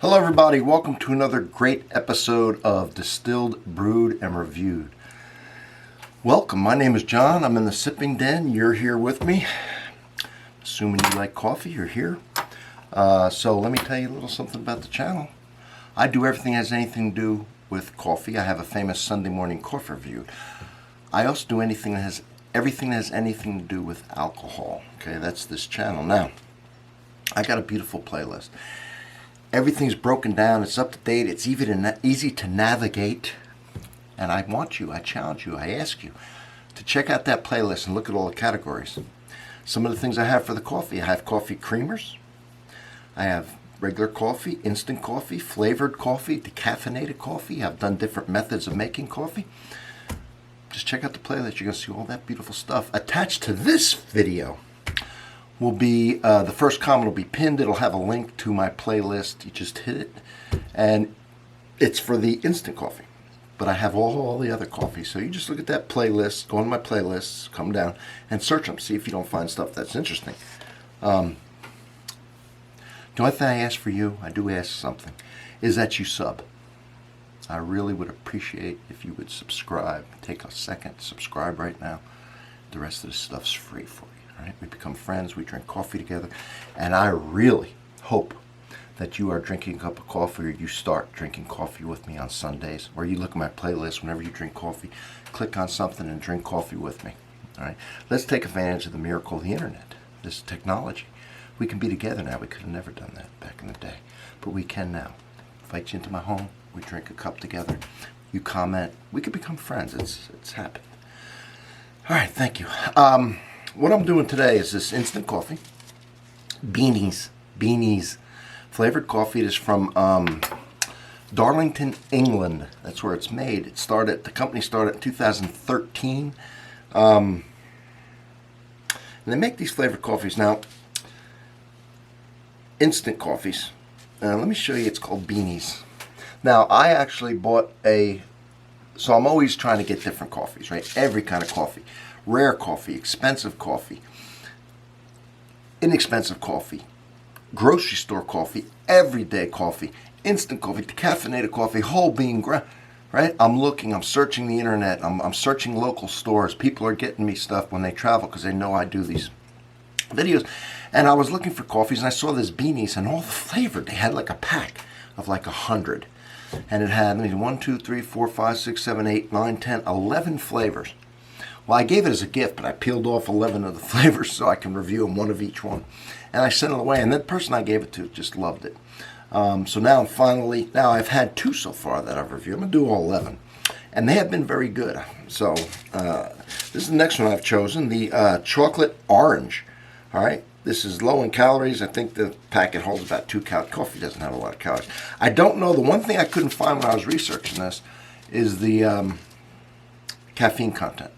Hello everybody, welcome to another great episode of Distilled, Brewed, and Reviewed. Welcome, my name is John. I'm in the sipping den. You're here with me. Assuming you like coffee, you're here. So let me tell you a little something about the channel. I do everything that has anything to do with coffee. I have a famous Sunday morning coffee review. I also do everything that has anything to do with alcohol. Okay, that's this channel. Now, I got a beautiful playlist. Everything's broken down, it's up to date, it's easy to navigate. And I challenge you, I ask you to check out that playlist and look at all the categories. Some of the things I have for the coffee: I have coffee creamers, I have regular coffee, instant coffee, flavored coffee, decaffeinated coffee. I've done different methods of making coffee. Just check out the playlist, you're going to see all that beautiful stuff. Attached to this video will be, the first comment will be pinned. It'll have a link to my playlist. You just hit it. And it's for the instant coffee. But I have all the other coffees. So you just look at that playlist, go on my playlists, come down, and search them. See if you don't find stuff that's interesting. The only thing I ask for you, I do ask something, is that you sub. I really would appreciate if you would subscribe. Take a second, subscribe right now. The rest of this stuff's free for you. Right? We become friends, we drink coffee together, and I really hope that you are drinking a cup of coffee, or you start drinking coffee with me on Sundays, or you look at my playlist whenever you drink coffee, click on something and drink coffee with me. All right? Let's take advantage of the miracle of the internet, this technology. We can be together now. We could have never done that back in the day, but we can now. Invite you into my home, we drink a cup together, you comment, we could become friends. It's happened. All right, thank you. What I'm doing today is this instant coffee, Beanies flavored coffee. It is from Darlington, England. That's where it's made. The company started in 2013. And they make these flavored coffees. Now, instant coffees. Let me show you. It's called Beanies. Now, I actually bought so I'm always trying to get different coffees, right? Every kind of coffee. Rare coffee, expensive coffee, inexpensive coffee, grocery store coffee, everyday coffee, instant coffee, decaffeinated coffee, whole bean ground, right? I'm searching the internet, I'm searching local stores. People are getting me stuff when they travel because they know I do these videos. And I was looking for coffees and I saw this Beanies and all the flavor. They had like a pack of like 100. And it had 1, 2, 3, 4, 5, 6, 7, 8, 9, 10, 11 flavors. Well, I gave it as a gift, but I peeled off 11 of the flavors so I can review them, one of each one. And I sent it away, and the person I gave it to just loved it. So now I've had 2 so far that I've reviewed. I'm going to do all 11. And they have been very good. So this is the next one I've chosen, the chocolate orange. All right. This is low in calories. I think the packet holds about 2 calories. Coffee doesn't have a lot of calories. I don't know. The one thing I couldn't find when I was researching this is the caffeine content.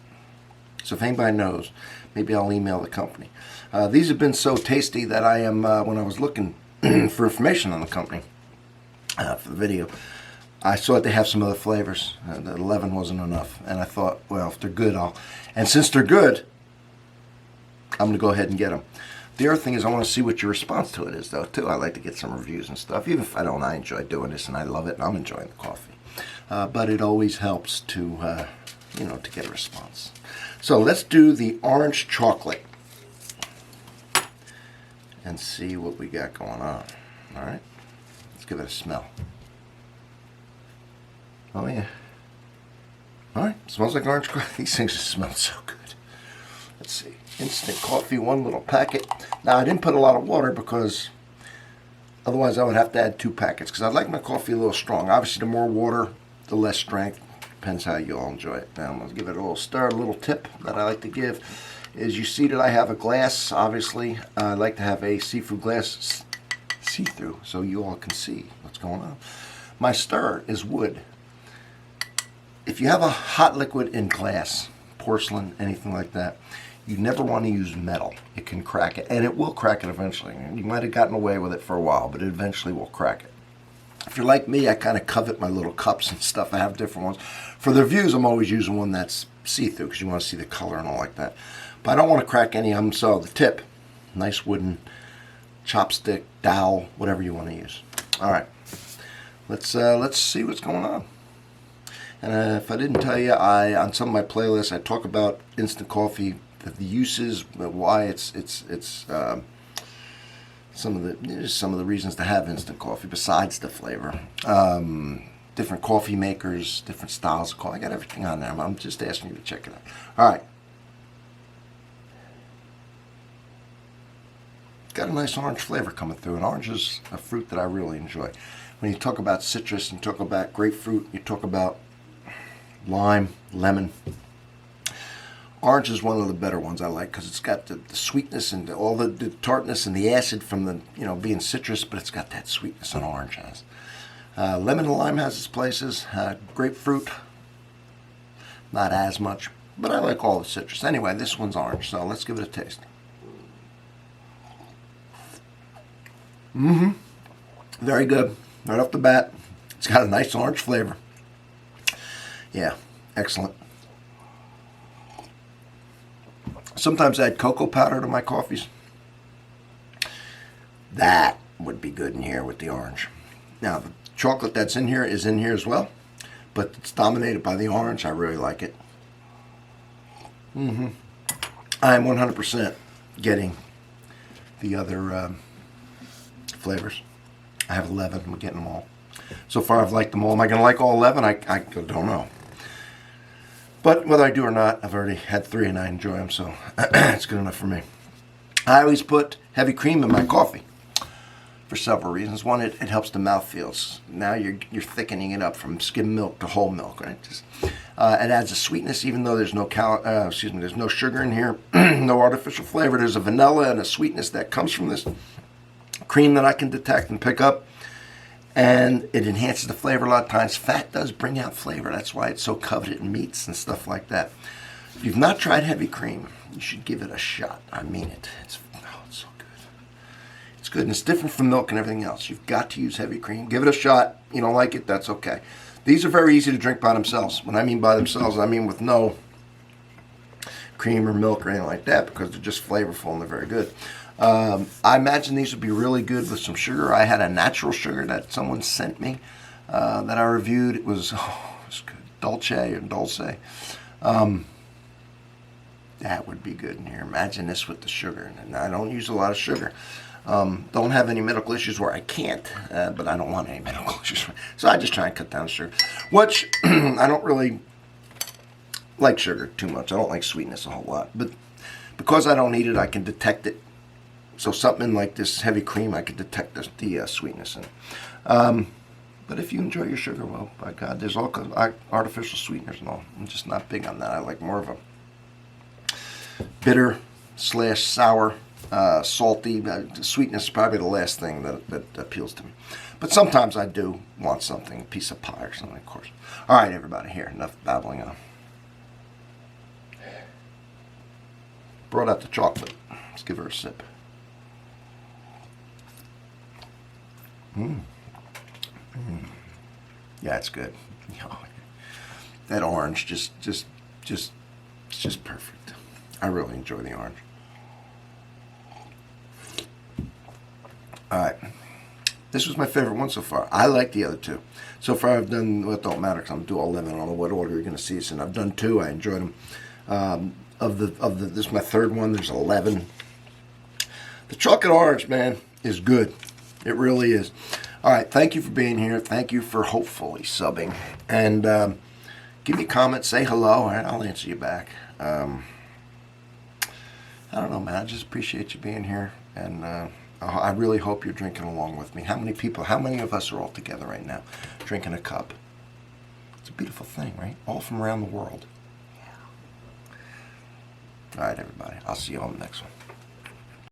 So if anybody knows, maybe I'll email the company. These have been so tasty that I am, when I was looking for information on the company for the video, I saw that they have some other flavors. The 11 wasn't enough. And I thought, well, if they're good, and since they're good, I'm going to go ahead and get them. The other thing is I want to see what your response to it is, though, too. I like to get some reviews and stuff. Even if I don't, I enjoy doing this, and I love it, and I'm enjoying the coffee. But it always helps to, to get a response. So let's do the orange chocolate and see what we got going on. All right, let's give it a smell. Oh yeah. All right, smells like orange coffee. These things just smell so good. Let's see. Instant coffee, 1 little packet. Now I didn't put a lot of water because otherwise I would have to add 2 packets because I like my coffee a little strong. Obviously, the more water, the less strength. Depends how you all enjoy it. Now I'm going to give it a little stir. A little tip that I like to give is, you see that I have a glass, obviously. I like to have a seafood glass see-through so you all can see what's going on. My stir is wood. If you have a hot liquid in glass, porcelain, anything like that, you never want to use metal. It can crack it, and it will crack it eventually. You might have gotten away with it for a while, but it eventually will crack it. If you're like me, I kind of covet my little cups and stuff. I have different ones. For the reviews, I'm always using one that's see-through because you want to see the color and all like that. But I don't want to crack any of them, so the tip, nice wooden chopstick, dowel, whatever you want to use. All right, let's see what's going on. And if I didn't tell you, on some of my playlists I talk about instant coffee, the uses, why it's some of the reasons to have instant coffee besides the flavor. Different coffee makers, different styles of coffee. I got everything on there. I'm just asking you to check it out. All right. Got a nice orange flavor coming through, and orange is a fruit that I really enjoy. When you talk about citrus, and you talk about grapefruit, you talk about lime, lemon. Orange is one of the better ones I like because it's got the sweetness and all the tartness and the acid from the being citrus, but it's got that sweetness an orange has. Lemon and lime has its places. Grapefruit, not as much, but I like all the citrus. Anyway, this one's orange, so let's give it a taste. Very good. Right off the bat, it's got a nice orange flavor. Yeah, excellent. Sometimes I add cocoa powder to my coffees. That would be good in here with the orange. Now, the chocolate that's in here is in here as well, but it's dominated by the orange. I really like it. I'm 100% getting the other flavors. I have 11. I'm getting them all. So far, I've liked them all. Am I going to like all 11? I don't know. But whether I do or not, I've already had 3 and I enjoy them, so it's good enough for me. I always put heavy cream in my coffee for several reasons. One, it helps the mouthfeel. Now you're thickening it up from skim milk to whole milk, right? It adds a sweetness, even though there's no there's no sugar in here, no artificial flavor. There's a vanilla and a sweetness that comes from this cream that I can detect and pick up. And it enhances the flavor a lot of times. Fat does bring out flavor. That's why it's so coveted in meats and stuff like that. If you've not tried heavy cream, you should give it a shot. I mean it. It's so good. It's good, and it's different from milk and everything else. You've got to use heavy cream. Give it a shot. You don't like it, that's okay. These are very easy to drink by themselves. When I mean by themselves, I mean with no cream or milk or anything like that, because they're just flavorful and they're very good. I imagine these would be really good with some sugar. I had a natural sugar that someone sent me that I reviewed. It was good. Dolce or Dulce. That would be good in here. Imagine this with the sugar. And I don't use a lot of sugar. Don't have any medical issues where I can't, but I don't want any medical issues. So I just try and cut down sugar, which I don't really like sugar too much. I don't like sweetness a whole lot. But because I don't eat it, I can detect it. So something like this heavy cream, I could detect the sweetness in it. But if you enjoy your sugar, well, by God, there's all kinds of artificial sweeteners and all. I'm just not big on that. I like more of a bitter / sour, salty. Sweetness is probably the last thing that appeals to me. But sometimes I do want something, a piece of pie or something, of course. All right, everybody, here, enough babbling on. Brought out the chocolate. Let's give her a sip. Yeah, it's good. That orange it's just perfect. I really enjoy the orange. All right, this was my favorite one so far. I like the other two. So far, I've done. Well, it don't matter because I'm doing 11. I don't know what order you're going to see this in. I've done 2. I enjoyed them. This is my third one. There's 11. The chocolate orange, man, is good. It really is. All right, thank you for being here. Thank you for hopefully subbing. And give me a comment, say hello. All right, I'll answer you back. I don't know, man. I just appreciate you being here. And I really hope you're drinking along with me. How many of us are all together right now drinking a cup? It's a beautiful thing, right? All from around the world. Yeah. All right, everybody. I'll see you on the next one.